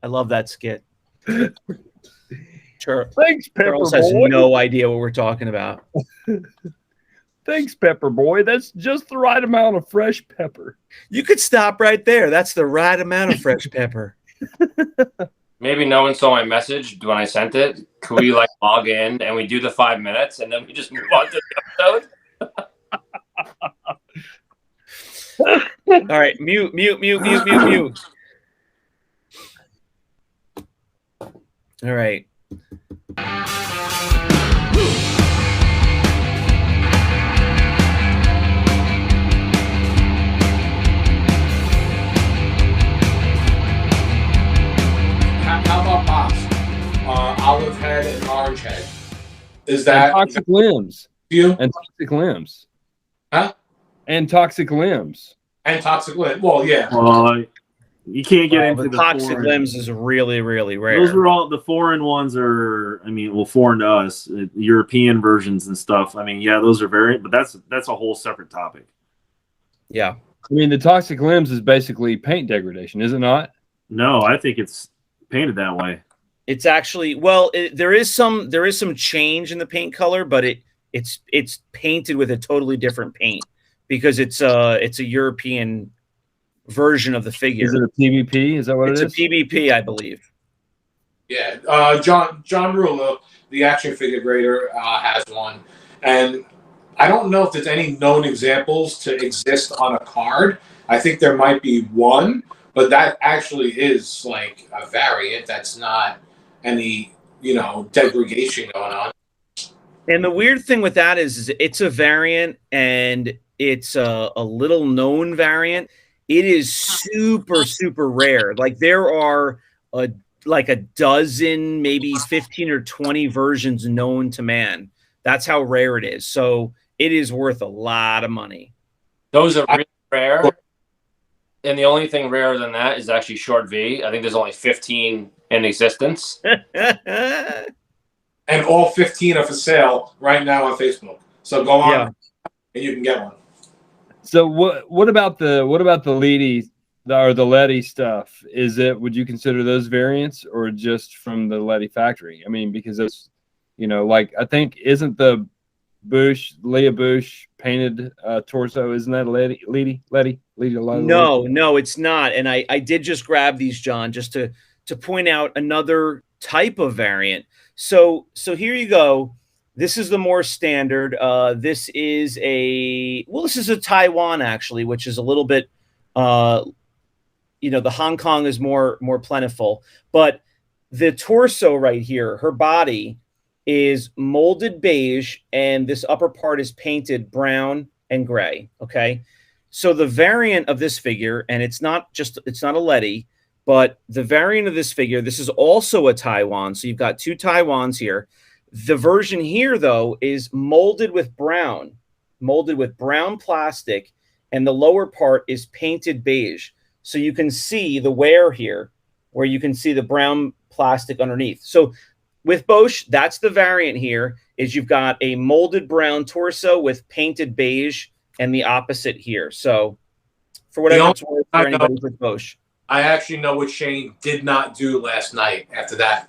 I love that skit. Sure. Thanks, Pepper Charles has Boy. no idea what we're talking about. Thanks, Pepper Boy. That's just the right amount of fresh pepper. You could stop right there. That's the right amount of fresh pepper. Maybe no one saw my message when I sent it. Could we like log in and we do the 5 minutes and then we just move on to the episode? All right, mute. All right. How about Pops? Olive head and orange head. Is that toxic limbs? You and toxic limbs? Huh? And toxic limbs. And toxic limbs. Well, yeah. You can't get into the toxic foreign limbs is really, really rare. Those are all the foreign ones are. I mean, well, foreign to us, European versions and stuff. I mean, yeah, those are variant, but that's a whole separate topic. Yeah, I mean, the toxic limbs is basically paint degradation, is it not? No, I think it's painted that way. It's actually there is some change in the paint color, but it's painted with a totally different paint because it's a European version of the figure. Is it a PvP? Is that what it is? It's a PvP, I believe. Yeah. John Rulo, the action figure grader, has one, and I don't know if there's any known examples to exist on a card. I think there might be one, but that actually is like a variant. That's not any degradation going on. And the weird thing with that is it's a variant, and it's a little known variant. It is super, super rare. Like there are a dozen, maybe 15 or 20 versions known to man. That's how rare it is. So it is worth a lot of money. Those are really rare. And the only thing rarer than that is actually Short V. I think there's only 15 in existence. And all 15 are for sale right now on Facebook. So go on and you can get one. So what about the Letty or the Letty stuff? Would you consider those variants or just from the Letty factory? I mean, because it's like I think isn't the Leia Bush painted torso? Isn't that Letty? No, it's not. And I did just grab these, John, just to point out another type of variant. So here you go. This is the more standard. This is a Taiwan actually, which is a little bit, the Hong Kong is more plentiful. But the torso right here, her body is molded beige, and this upper part is painted brown and gray. Okay, so the variant of this figure, and it's not a Letty, but the variant of this figure, this is also a Taiwan. So you've got two Taiwans here. The version here, though, is molded with brown plastic, and the lower part is painted beige. So you can see the wear here, where you can see the brown plastic underneath. So with Bosch, that's the variant here, is you've got a molded brown torso with painted beige, and the opposite here. So for whatever it's worth for anybody with Bosch. I actually know what Shane did not do last night after that.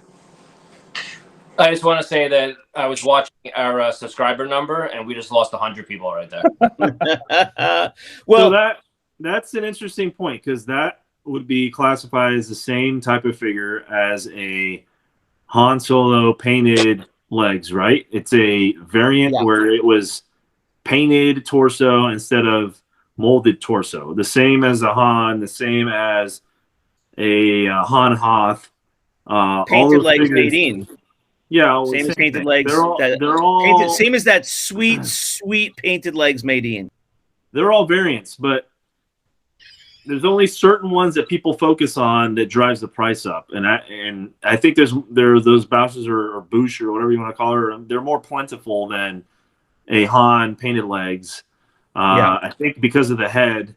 I just want to say that I was watching our subscriber number, and we just lost 100 people right there. Well, so that's an interesting point, because that would be classified as the same type of figure as a Han Solo painted legs, right? It's a variant where it was painted torso instead of molded torso. The same as a Han, the same as a Han Hoth. Painted legs made in. Yeah, same as painted legs. They're all painted, same as that sweet painted legs made in. They're all variants, but there's only certain ones that people focus on that drives the price up, and I think there are those Bouches or Bouche or whatever you want to call her. They're more plentiful than a Han painted legs. I think because of the head,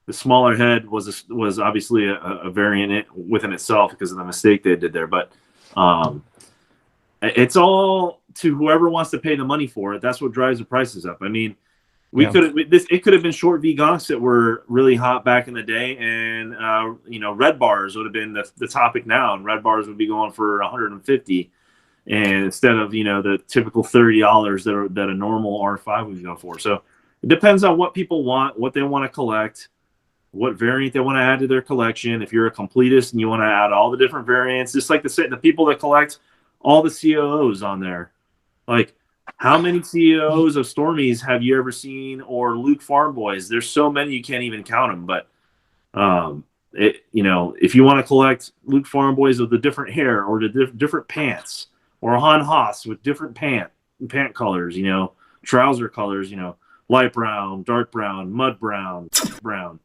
the smaller head was obviously a variant within itself because of the mistake they did there, but. It's all to whoever wants to pay the money for it. That's what drives the prices up. I mean, We could have it could have been short V gonks that were really hot back in the day, and red bars would have been the topic now, and red bars would be going for 150, and instead of the typical $30 that a normal R5 would go for. So it depends on what people want, what they want to collect, what variant they want to add to their collection. If you're a completist and you want to add all the different variants, just like the people that collect all the COOs on there, like. How many CEOs of Stormies have you ever seen, or Luke Farm Boys? There's so many you can't even count them. But if you want to collect Luke Farm Boys with the different hair or the different pants, or Han Haas with different pant colors, trouser colors, light brown, dark brown, mud brown, brown,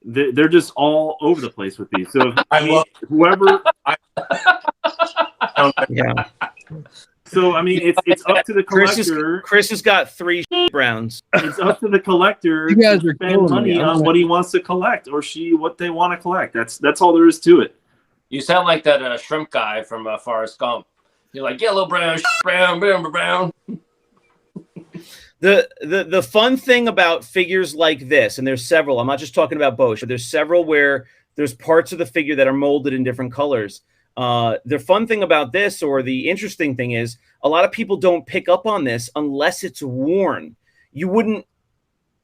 they're just all over the place with these. So whoever, Yeah. So it's up to the collector. Chris has got 3 browns. It's up to the collector You guys to are spend money on what he wants to collect, or what they want to collect. That's all there is to it. You sound like that shrimp guy from Forrest Gump. You're like yellow, brown, brown. The fun thing about figures like this, and there's several. I'm not just talking about Bosch, but there's several where there's parts of the figure that are molded in different colors. The fun thing about this, or the interesting thing, is a lot of people don't pick up on this unless it's worn. You wouldn't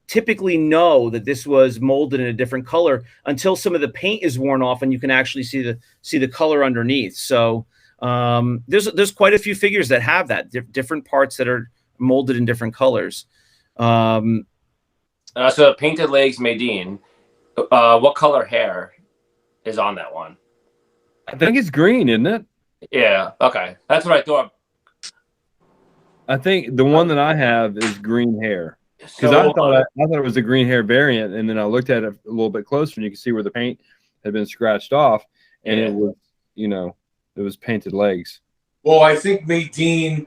typically know that this was molded in a different color until some of the paint is worn off and you can actually see the color underneath. So there's quite a few figures that have that different parts that are molded in different colors. So Painted Legs Maydeen, what color hair is on that one? I think it's green, isn't it? Yeah. Okay, that's what I thought. I think the one that I have is green hair, because I thought it was a green hair variant, and then I looked at it a little bit closer, and you can see where the paint had been scratched off, and it was, it was painted legs. Well, I think Maydeen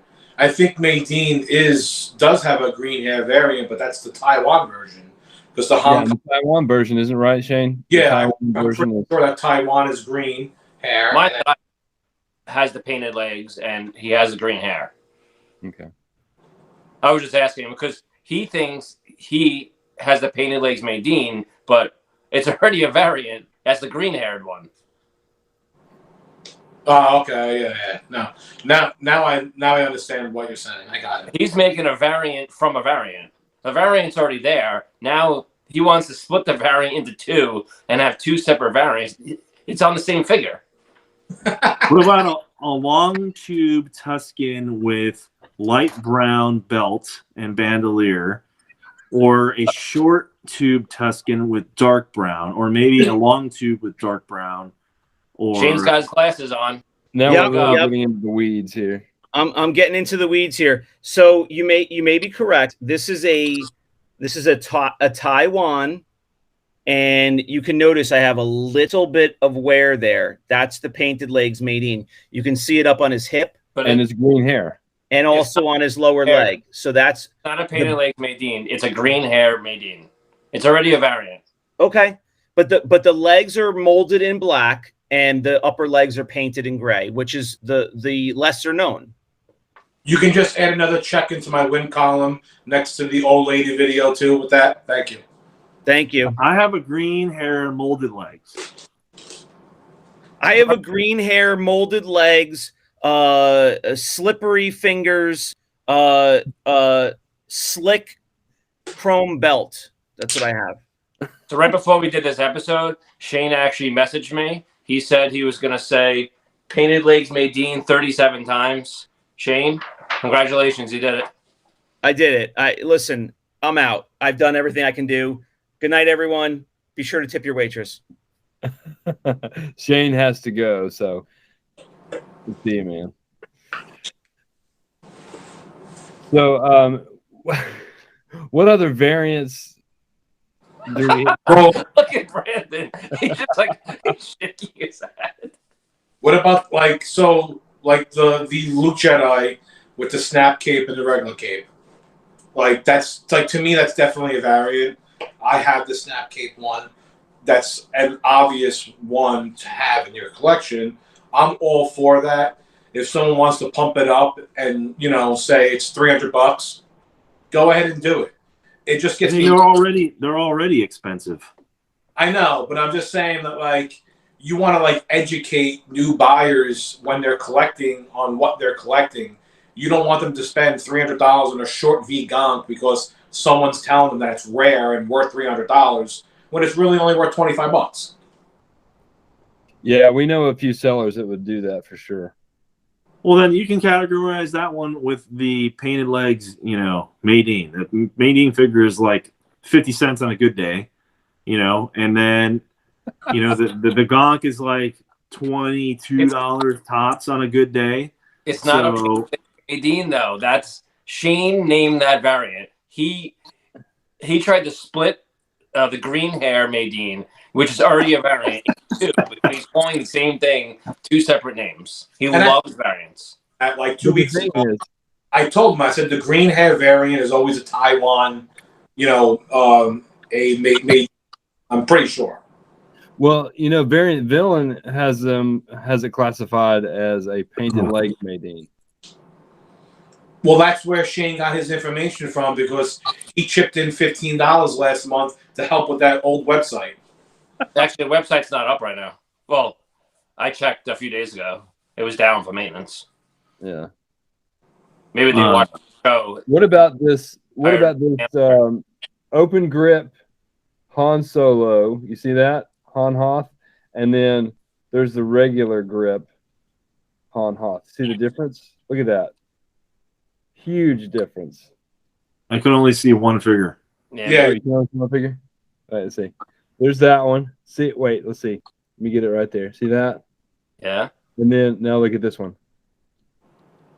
does have a green hair variant, but that's the Taiwan version. Because the Taiwan version isn't right, Shane? Yeah, I'm pretty sure that Taiwan is green hair. My guy has the painted legs, and he has the green hair. Okay. I was just asking him because he thinks he has the painted legs Maydeen, but it's already a variant. That's the green-haired one. Oh, okay, yeah. No, now I understand what you're saying. I got it. He's making a variant from a variant. The variant's already there. Now he wants to split the variant into 2 and have 2 separate variants. It's on the same figure. What about a long tube Tuscan with light brown belt and bandolier, or a short tube Tuscan with dark brown, or maybe a long tube with dark brown? Or Shane's got his glasses on. Now we're getting into the weeds here. I'm getting into the weeds here. So you may be correct. This is a Taiwan, and you can notice I have a little bit of wear there. That's the Painted Legs Maydeen. You can see it up on his hip, and his green hair, and also on his lower leg. So that's not a Painted Legs Maydeen. It's a green hair Maydeen. It's already a variant. Okay, but the legs are molded in black, and the upper legs are painted in gray, which is the lesser known. You can just add another check into my win column next to the old lady video too with that. Thank you. Thank you. I have a green hair and molded legs. I have a green hair, molded legs, slippery fingers, slick chrome belt. That's what I have. So right before we did this episode, Shane actually messaged me. He said he was going to say Painted Legs Maydeen 37 times. Shane, congratulations. You did it. I did it. Listen, I'm out. I've done everything I can do. Good night, everyone. Be sure to tip your waitress. Shane has to go, so see you, man. So, what other variants do we have? Look at Brandon. He's just like he's shaking his head. What about the Luke Jedi with the snap cape and the regular cape? To me that's definitely a variant. I have the snap cape one. That's an obvious one to have in your collection. I'm all for that. If someone wants to pump it up and say it's $300, go ahead and do it. It just gets me. They're already expensive. I know, but I'm just saying that, like, you want to, like, educate new buyers when they're collecting on what they're collecting. You don't want them to spend $300 on a short V gonk because someone's telling them that it's rare and worth $300 when it's really only worth $25. Yeah, we know a few sellers that would do that for sure. Well, then you can categorize that one with the painted legs, Maydeen. The Maydeen figure is like 50 cents on a good day, and then, the gonk is like $22 tops on a good day. It's not a Maydeen, though. That's Shane named that variant. He tried to split the green hair Maydeen, which is already a variant, too, but he's calling the same thing, two separate names. He loves variants. At like 2 weeks ago, I told him, I said the green hair variant is always a Taiwan, I'm pretty sure. Well, Variant Villain has it classified as a painted leg Maydeen. Well, that's where Shane got his information from, because he chipped in $15 last month to help with that old website. Actually, the website's not up right now. Well, I checked a few days ago. It was down for maintenance. Yeah. Maybe they watched the show. What about this? Open grip Han Solo? You see that? Han Hoth. And then there's the regular grip Han Hoth. See the difference? Look at that. Huge difference. I can only see one figure. Yeah. You can only see one figure? All right, let's see. There's that one. See, wait, let's see. Let me get it right there. See that? Yeah. And then now look at this one.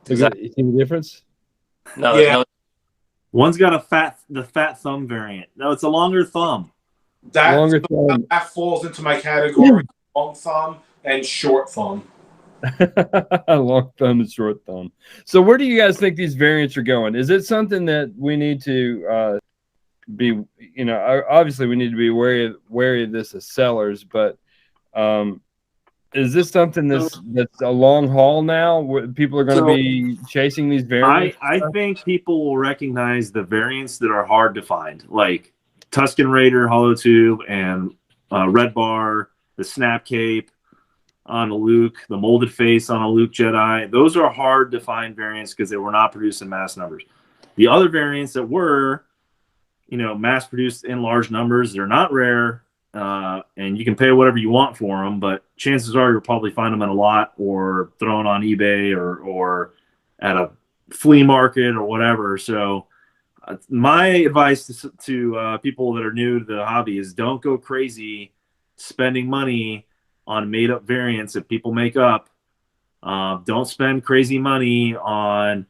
You see the difference? No, yeah. One's got the fat thumb variant. No, it's a longer thumb. That falls into my category: long thumb and short thumb. Long thumb and short thumb. So where do you guys think these variants are going? Is it something that we need to be, obviously we need to be wary of this as sellers, but is this something that's a long haul now? Where people are going to be chasing these variants? I think people will recognize the variants that are hard to find, like Tusken Raider, Hollow Tube, and Red Bar, the Snap Cape on a Luke, the molded face on a Luke Jedi. Those are hard to find variants because they were not produced in mass numbers. The other variants that were, mass produced in large numbers, they're not rare. And you can pay whatever you want for them, but chances are you'll probably find them in a lot or thrown on eBay or at a flea market or whatever. So my advice to people that are new to the hobby is don't go crazy spending money on made-up variants that people make up. Don't spend crazy money on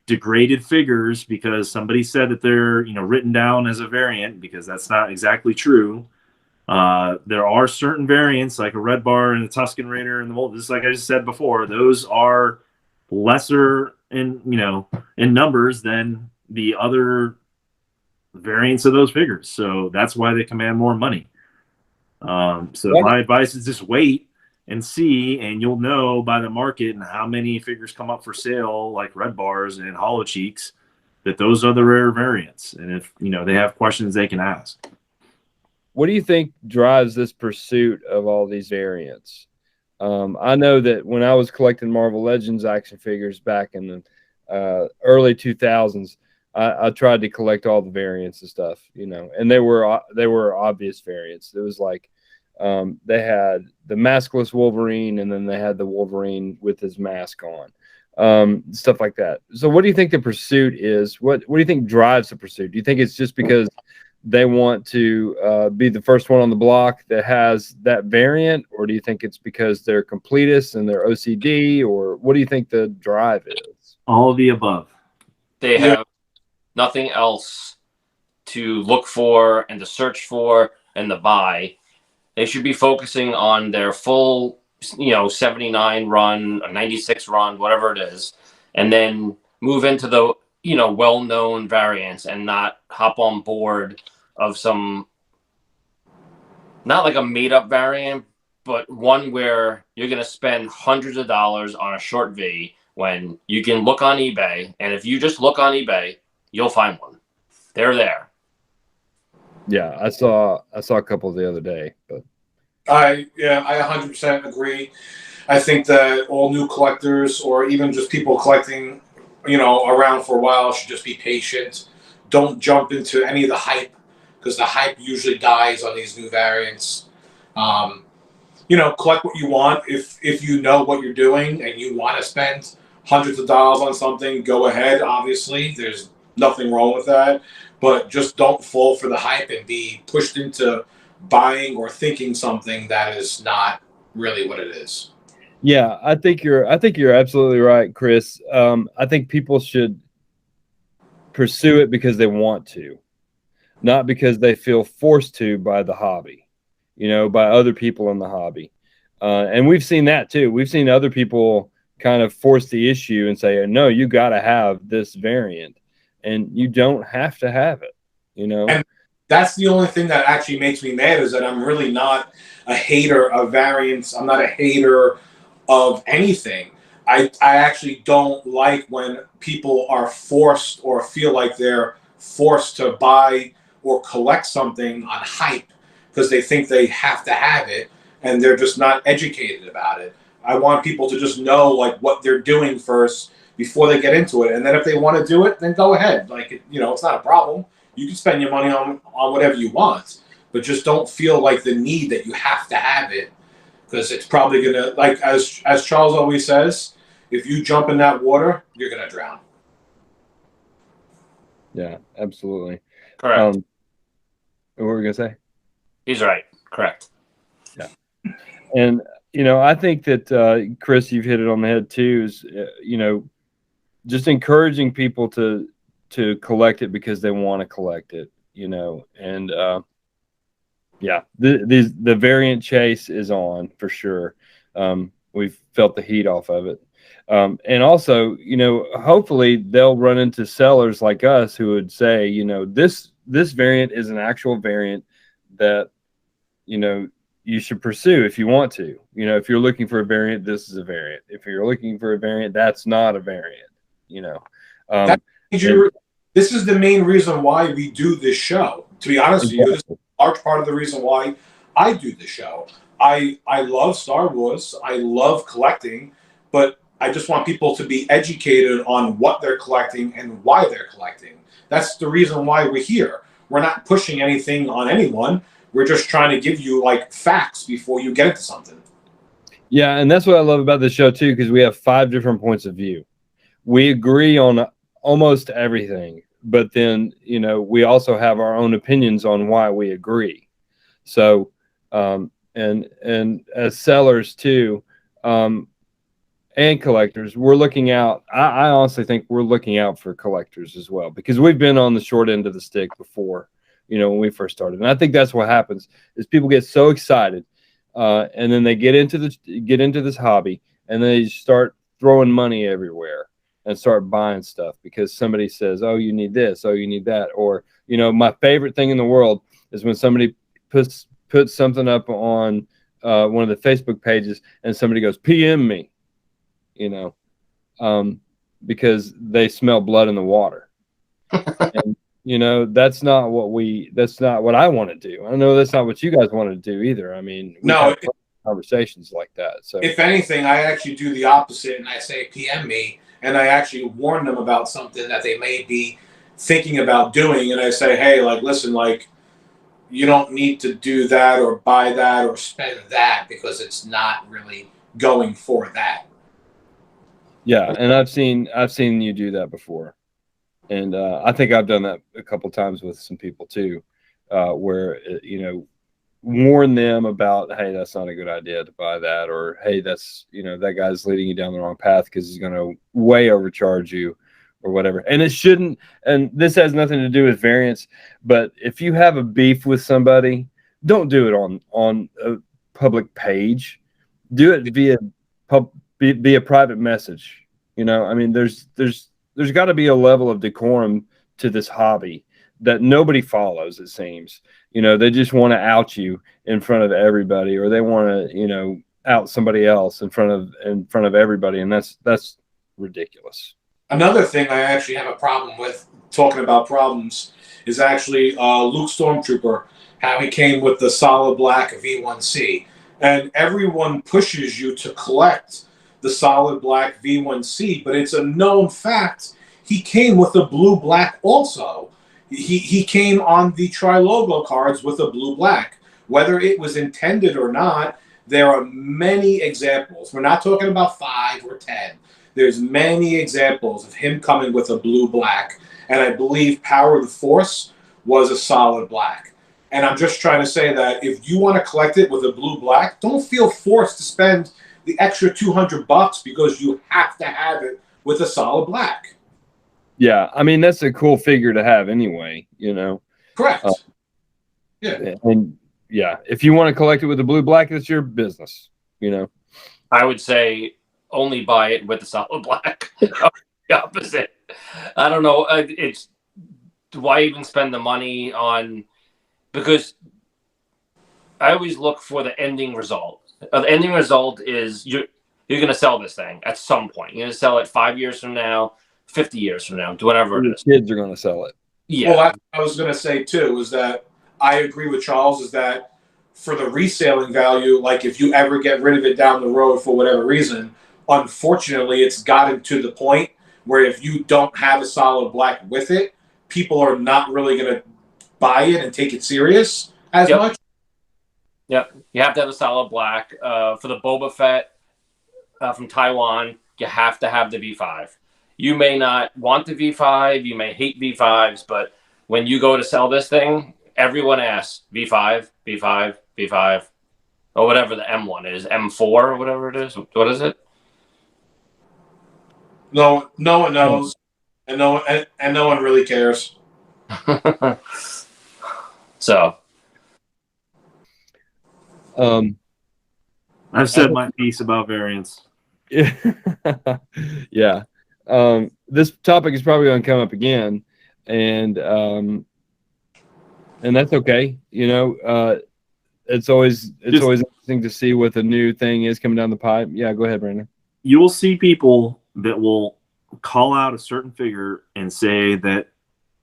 degraded figures because somebody said that they're written down as a variant, because that's not exactly true. There are certain variants like a Red Bar and a Tusken Raider and the mold. Just like I just said before, those are lesser in numbers than the other variants of those figures. So that's why they command more money. My advice is just wait and see, and you'll know by the market and how many figures come up for sale, like Red Bars and Hollow Cheeks, that those are the rare variants. And if they have questions, they can ask. What do you think drives this pursuit of all these variants? I know that when I was collecting Marvel Legends action figures back in the early 2000s, I tried to collect all the variants and stuff, and they were obvious variants. It was like they had the maskless Wolverine, and then they had the Wolverine with his mask on, stuff like that. So what do you think the pursuit is? What do you think drives the pursuit? Do you think it's just because they want to be the first one on the block that has that variant, or do you think it's because they're completists and they're OCD, or what do you think the drive is? All of the above. They have nothing else to look for and to search for and to buy. They should be focusing on their full, 79 run, a 96 run, whatever it is, and then move into the, well-known variants and not hop on board of some, not like a made-up variant, but one where you're going to spend hundreds of dollars on a short V when you can look on eBay. And if you just look on eBay, you'll find one. they're there. Yeah, I saw a couple the other day, but I 100% agree. I think that all new collectors, or even just people collecting, around for a while, should just be patient. Don't jump into any of the hype, because the hype usually dies on these new variants. Collect what you want. If you know what you're doing and you want to spend hundreds of dollars on something, go ahead. Obviously, there's nothing wrong with that, but just don't fall for the hype and be pushed into buying or thinking something that is not really what it is. yeah, I think you're absolutely right, Chris. I think people should pursue it because they want to, not because they feel forced to by the hobby, by other people in the hobby. And we've seen that too. We've seen other people kind of force the issue and say, no, you got to have this variant, and you don't have to have it, And that's the only thing that actually makes me mad, is that I'm really not a hater of variants. I'm not a hater of anything. I actually don't like when people are forced or feel like they're forced to buy or collect something on hype because they think they have to have it and they're just not educated about it. I want people to just know like what they're doing first before they get into it, and then if they want to do it, then go ahead. Like, it's not a problem. You can spend your money on whatever you want, but just don't feel like the need that you have to have it, because it's probably gonna, like as Charles always says, if you jump in that water, you're gonna drown. Yeah, absolutely. Correct. What were we gonna say? He's right. Correct. Yeah, and I think that Chris, you've hit it on the head too. Is just encouraging people to collect it because they want to collect it. And yeah, the variant chase is on for sure. We've felt the heat off of it. And also, hopefully they'll run into sellers like us who would say, this variant is an actual variant that, you should pursue if you want to. If you're looking for a variant, this is a variant. If you're looking for a variant, that's not a variant. This is the main reason why we do this show. To be honest with you, this is a large part of the reason why I do the show. I love Star Wars. I love collecting, but I just want people to be educated on what they're collecting and why they're collecting. That's the reason why we're here. We're not pushing anything on anyone. We're just trying to give you like facts before you get into something. Yeah, and that's what I love about the show too, because we have 5 different points of view. We agree on almost everything, but then we also have our own opinions on why we agree. So and as sellers too, and collectors, we're looking out. I honestly think we're looking out for collectors as well, because we've been on the short end of the stick before, when we first started. And I think that's what happens is people get so excited, and then they get into this hobby, and they start throwing money everywhere and start buying stuff because somebody says, oh, you need this, oh, you need that. Or, my favorite thing in the world is when somebody puts something up on one of the Facebook pages and somebody goes, PM me, because they smell blood in the water. And, that's not what I want to do. I know that's not what you guys want to do either. I mean, we have conversations like that. So if anything, I actually do the opposite, and I say PM me, and I actually warn them about something that they may be thinking about doing, and I say, hey, like, listen, like, you don't need to do that or buy that or spend that because it's not really going for that. Yeah, and I've seen you do that before, and I think I've done that a couple times with some people too, where warn them about, hey, that's not a good idea to buy that, or hey, that's that guy's leading you down the wrong path because he's going to way overcharge you or whatever. And it shouldn't. And this has nothing to do with variants, but if you have a beef with somebody, don't do it on a public page. Do it via private message. I mean, there's got to be a level of decorum to this hobby that nobody follows, it seems. They just want to out you in front of everybody, or they want to out somebody else in front of everybody, and that's ridiculous. Another thing I actually have a problem with, talking about problems, is actually Luke Stormtrooper, how he came with the solid black V1C. And everyone pushes you to collect the solid black V1C, but it's a known fact he came with a blue black also. He came on the tri-logo cards with a blue black. Whether it was intended or not, there are many examples. We're not talking about 5 or 10. There's many examples of him coming with a blue black. And I believe Power of the Force was a solid black. And I'm just trying to say that if you want to collect it with a blue black, don't feel forced to spend the extra $200 because you have to have it with a solid black. Yeah, I mean, that's a cool figure to have anyway, you know. Correct. Yeah. And yeah, if you want to collect it with the blue black, that's your business, you know. I would say only buy it with the solid black. The opposite. I don't know. It's why even spend the money on, because I always look for the ending result. The ending result is you're going to sell this thing at some point. You're going to sell it 5 years from now, 50 years from now, whatever it is. Kids are going to sell it. Yeah. Well, that's what I was going to say too, is that I agree with Charles, is that for the reselling value, like if you ever get rid of it down the road for whatever reason, unfortunately, it's gotten to the point where if you don't have a solid black with it, people are not really going to buy it and take it serious as much. Yep. You have to have a solid black. For the Boba Fett from Taiwan, you have to have the V5. You may not want the V5, you may hate V5s, but when you go to sell this thing, everyone asks V5, V5, V5, or whatever the M one is, M4 or whatever it is. What is it? No one knows, and no one really cares. So, I've said my piece about variants. Yeah. This topic is probably going to come up again, and that's okay. You know, it's always interesting to see what the new thing is coming down the pipe. Yeah, go ahead, Brandon. You will see people that will call out a certain figure and say that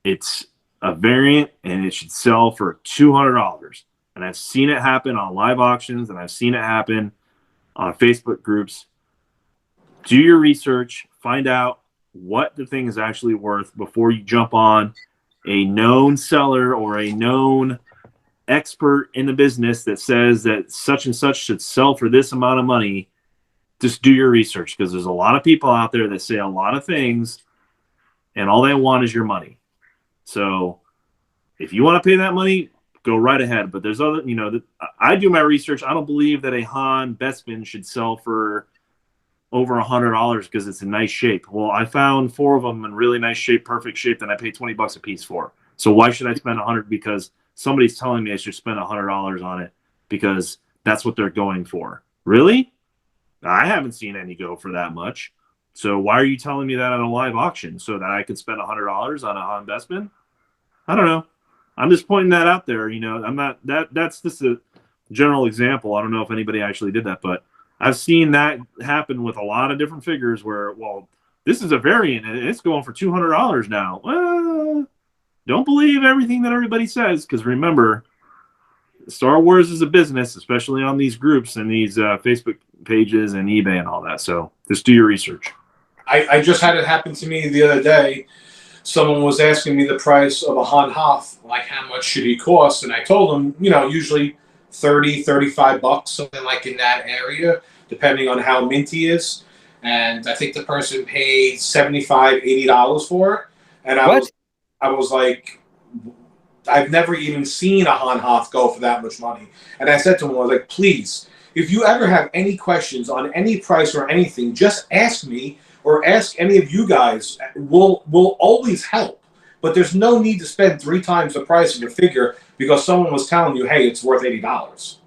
it's a variant and it should sell for $200. And I've seen it happen on live auctions, and I've seen it happen on Facebook groups. Do your research, find out what the thing is actually worth before you jump on a known seller or a known expert in the business that says that such and such should sell for this amount of money. Just do your research, because there's a lot of people out there that say a lot of things and all they want is your money. So if you want to pay that money, go right ahead. But there's other, you know, I do my research. I don't believe that a Han Bespin should sell for over $100 because it's in nice shape. Well, I found 4 of them in really nice shape, perfect shape, that I paid $20 a piece for. So why should I spend $100? Because somebody's telling me I should spend $100 on it because that's what they're going for. Really? I haven't seen any go for that much. So why are you telling me that on a live auction so that I could spend $100 on a Han Bespin? I don't know. I'm just pointing that out there. You know, I'm not that's just a general example. I don't know if anybody actually did that, but I've seen that happen with a lot of different figures where, well, this is a variant and it's going for $200 now. Well, don't believe everything that everybody says, because remember, Star Wars is a business, especially on these groups and these Facebook pages and eBay and all that. So just do your research. I just had it happen to me the other day. Someone was asking me the price of a Han Hoth, like how much should he cost? And I told them, you know, usually $30, $35, something like in that area, depending on how mint he is. And I think the person paid $75, $80 for it. And I was like, I've never even seen a Han Hoth go for that much money. And I said to him, I was like, please, if you ever have any questions on any price or anything, just ask me or ask any of you guys. We'll always help. But there's no need to spend 3 times the price of a figure because someone was telling you, hey, it's worth $80.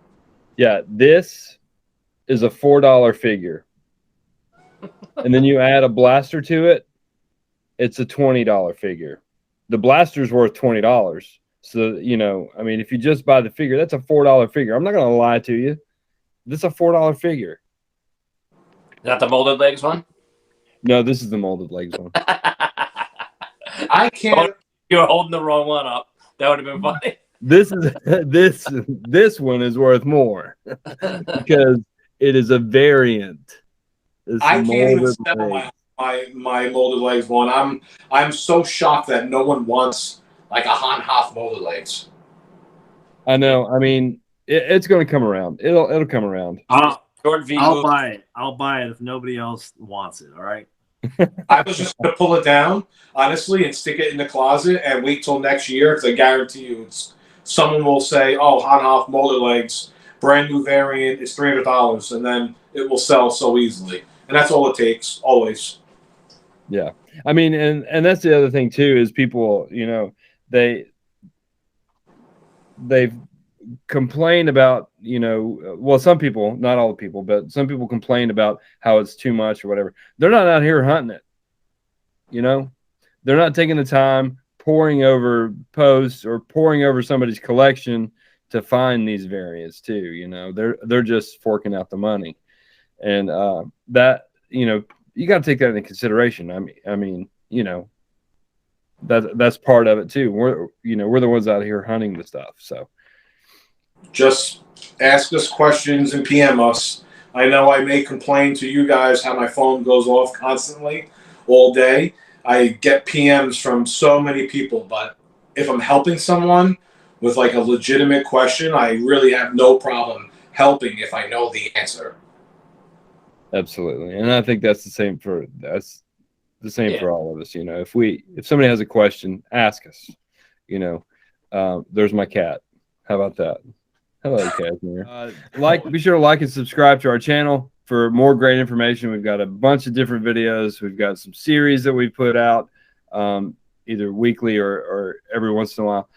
Yeah, this is a $4 figure. And then you add a blaster to it, it's a $20 figure. The blaster's worth $20. So, you know, I mean, if you just buy the figure, that's a $4 figure. I'm not going to lie to you. This is a $4 figure. is that the molded legs one? No, this is the molded legs one. I can't You're holding the wrong one up. That would have been funny. This is this one is worth more because it is a variant. It's I can't even molded sell legs. my molded legs one. I'm so shocked that no one wants like a Han Hoth molded legs. I know. I mean, it's going to come around. It'll come around. Short V I'll move. buy it. I'll buy it if nobody else wants it. All right. I was just gonna pull it down, honestly, and stick it in the closet and wait till next year because I guarantee you, someone will say, "Oh, Han Hoth molded legs, brand new variant, it's $300," and then it will sell so easily. And that's all it takes, always. Yeah. I mean, and that's the other thing too is people, you know, they've complained about, you know, well, some people, not all the people, but some people complain about how it's too much or whatever. They're not out here hunting it. You know, they're not taking the time poring over posts or poring over somebody's collection to find these variants too. You know, they're just forking out the money, and that, you know, you got to take that into consideration. I mean, you know, that's part of it too. We're the ones out here hunting the stuff, so. Just ask us questions and PM us. I know I may complain to you guys how my phone goes off constantly all day. I get PMs from so many people, but if I'm helping someone with like a legitimate question, I really have no problem helping if I know the answer. Absolutely. And I think that's the same for all of us. You know, if somebody has a question, ask us. You know, there's my cat. How about that? Hello, Casimir. Be sure to like and subscribe to our channel for more great information. We've got a bunch of different videos. We've got some series that we put out either weekly or every once in a while.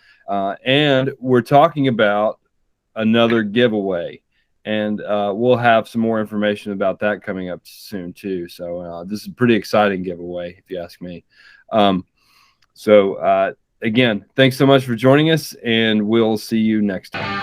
And we're talking about another giveaway. And we'll have some more information about that coming up soon, too. So this is a pretty exciting giveaway, if you ask me. Again, thanks so much for joining us, and we'll see you next time.